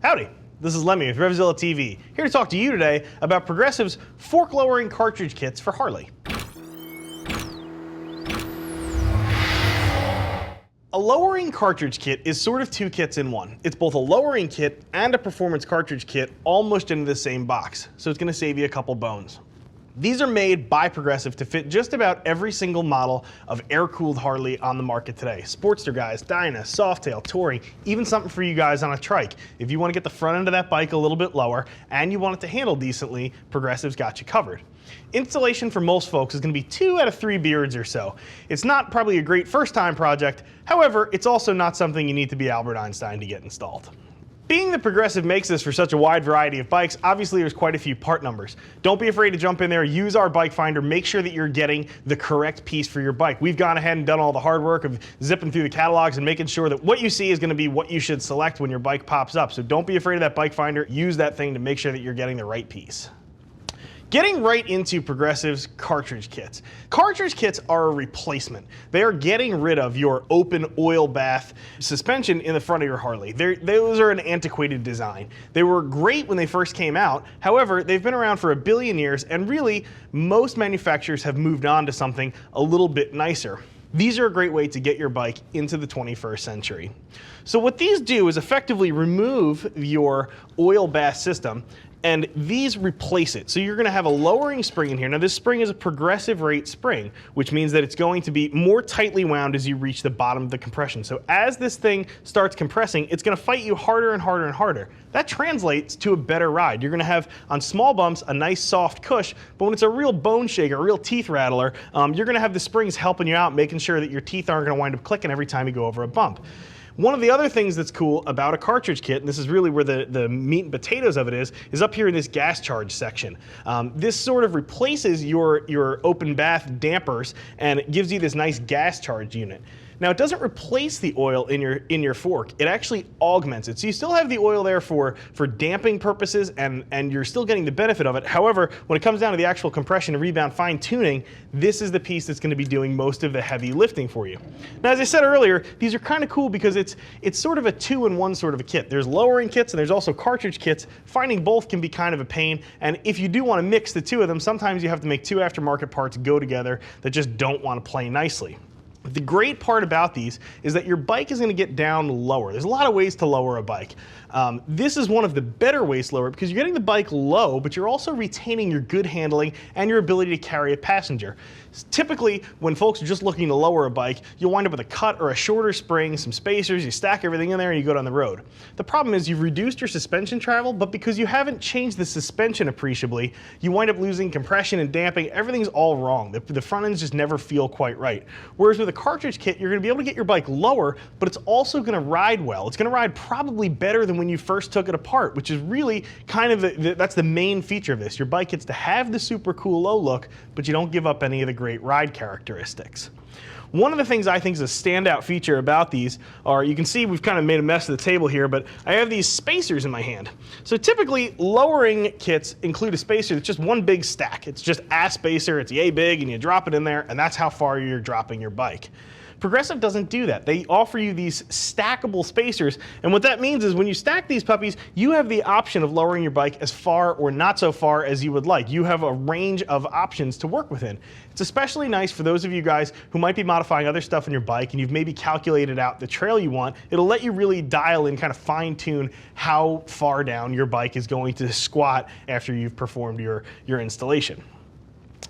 Howdy, this is Lemmy with RevZilla TV, here to talk to you today about Progressive's fork-lowering cartridge kits for Harley. A lowering cartridge kit is sort of two kits in one. It's both a lowering kit and a performance cartridge kit almost into the same box, so it's going to save you a couple bones. These are made by Progressive to fit just about every single model of air-cooled Harley on the market today. Sportster guys, Dyna, Softail, Touring, even something for you guys on a trike. If you want to get the front end of that bike a little bit lower and you want it to handle decently, Progressive's got you covered. Installation for most folks is going to be 2 out of 3 beards or so. It's not probably a great first-time project, however, it's also not something you need to be Albert Einstein to get installed. Being that Progressive makes this for such a wide variety of bikes, obviously there's quite a few part numbers. Don't be afraid to jump in there, use our bike finder, make sure that you're getting the correct piece for your bike. We've gone ahead and done all the hard work of zipping through the catalogs and making sure that what you see is going to be what you should select when your bike pops up. So don't be afraid of that bike finder, use that thing to make sure that you're getting the right piece. Getting right into Progressive's cartridge kits. Cartridge kits are a replacement. They are getting rid of your open oil bath suspension in the front of your Harley. Those are an antiquated design. They were great when they first came out. However, they've been around for a billion years, and really, most manufacturers have moved on to something a little bit nicer. These are a great way to get your bike into the 21st century. So what these do is effectively remove your oil bath system, and these replace it. So you're going to have a lowering spring in here. Now this spring is a progressive rate spring, which means that it's going to be more tightly wound as you reach the bottom of the compression. So as this thing starts compressing, it's going to fight you harder and harder and harder. That translates to a better ride. You're going to have, on small bumps, a nice soft cush, but when it's a real bone shaker, a real teeth rattler, you're going to have the springs helping you out, making sure that your teeth aren't going to wind up clicking every time you go over a bump. One of the other things that's cool about a cartridge kit, and this is really where the meat and potatoes of it is up here in this gas charge section. This sort of replaces your open bath dampers, and it gives you this nice gas charge unit. Now it doesn't replace the oil in your fork, it actually augments it. So you still have the oil there for damping purposes, and you're still getting the benefit of it. However, when it comes down to the actual compression and rebound fine tuning, this is the piece that's going to be doing most of the heavy lifting for you. Now as I said earlier, these are kind of cool because it's sort of a 2-in-1 sort of a kit. There's lowering kits and there's also cartridge kits. Finding both can be kind of a pain, and if you do want to mix the two of them, sometimes you have to make 2 aftermarket parts go together that just don't want to play nicely. The great part about these is that your bike is going to get down lower. There's a lot of ways to lower a bike. This is one of the better ways to lower it because you're getting the bike low, but you're also retaining your good handling and your ability to carry a passenger. Typically, when folks are just looking to lower a bike, you'll wind up with a cut or a shorter spring, some spacers, you stack everything in there and you go down the road. The problem is you've reduced your suspension travel, but because you haven't changed the suspension appreciably, you wind up losing compression and damping. Everything's all wrong. The front ends just never feel quite right. Whereas with a cartridge kit, you're going to be able to get your bike lower, but it's also going to ride well. It's going to ride probably better than when you first took it apart, which is really kind of that's the main feature of this. Your bike gets to have the super cool low look, but you don't give up any of the great ride characteristics. One of the things I think is a standout feature about these are, you can see we've kind of made a mess of the table here, but I have these spacers in my hand. So typically lowering kits include a spacer that's just one big stack. It's just a spacer, it's yay big, and you drop it in there, and that's how far you're dropping your bike. Progressive doesn't do that. They offer you these stackable spacers, and what that means is when you stack these puppies, you have the option of lowering your bike as far or not so far as you would like. You have a range of options to work within. It's especially nice for those of you guys who might be modifying other stuff on your bike and you've maybe calculated out the trail you want. It'll let you really dial in, kind of fine tune how far down your bike is going to squat after you've performed your installation.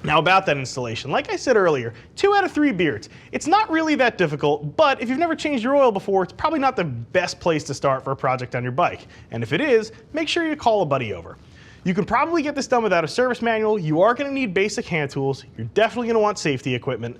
Now about that installation, like I said earlier, 2 out of 3 beards. It's not really that difficult, but if you've never changed your oil before, it's probably not the best place to start for a project on your bike. And if it is, make sure you call a buddy over. You can probably get this done without a service manual. You are going to need basic hand tools. You're definitely going to want safety equipment.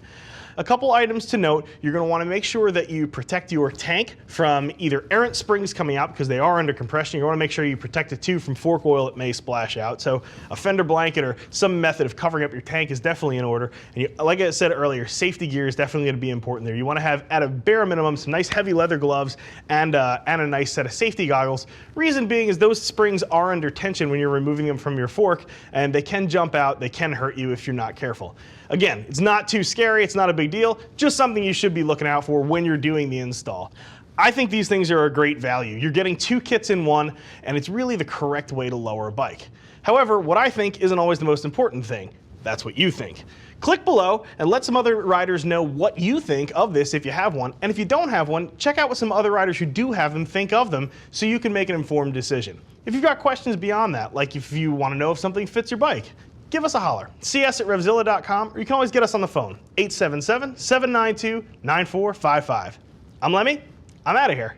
A couple items to note: you're going to want to make sure that you protect your tank from either errant springs coming out because they are under compression. You want to make sure you protect it too from fork oil that may splash out. So a fender blanket or some method of covering up your tank is definitely in order. And like I said earlier, safety gear is definitely going to be important there. You want to have, at a bare minimum, some nice heavy leather gloves and a nice set of safety goggles. Reason being is those springs are under tension when you're removing them from your fork, and they can jump out, they can hurt you if you're not careful. Again, it's not too scary, it's not a big deal, just something you should be looking out for when you're doing the install. I think these things are a great value. You're getting 2 kits in one, and it's really the correct way to lower a bike. However, what I think isn't always the most important thing. That's what you think. Click below and let some other riders know what you think of this if you have one. And if you don't have one, check out what some other riders who do have them think of them so you can make an informed decision. If you've got questions beyond that, like if you want to know if something fits your bike, give us a holler. See us at RevZilla.com, or you can always get us on the phone, 877-792-9455. I'm Lemmy. I'm out of here.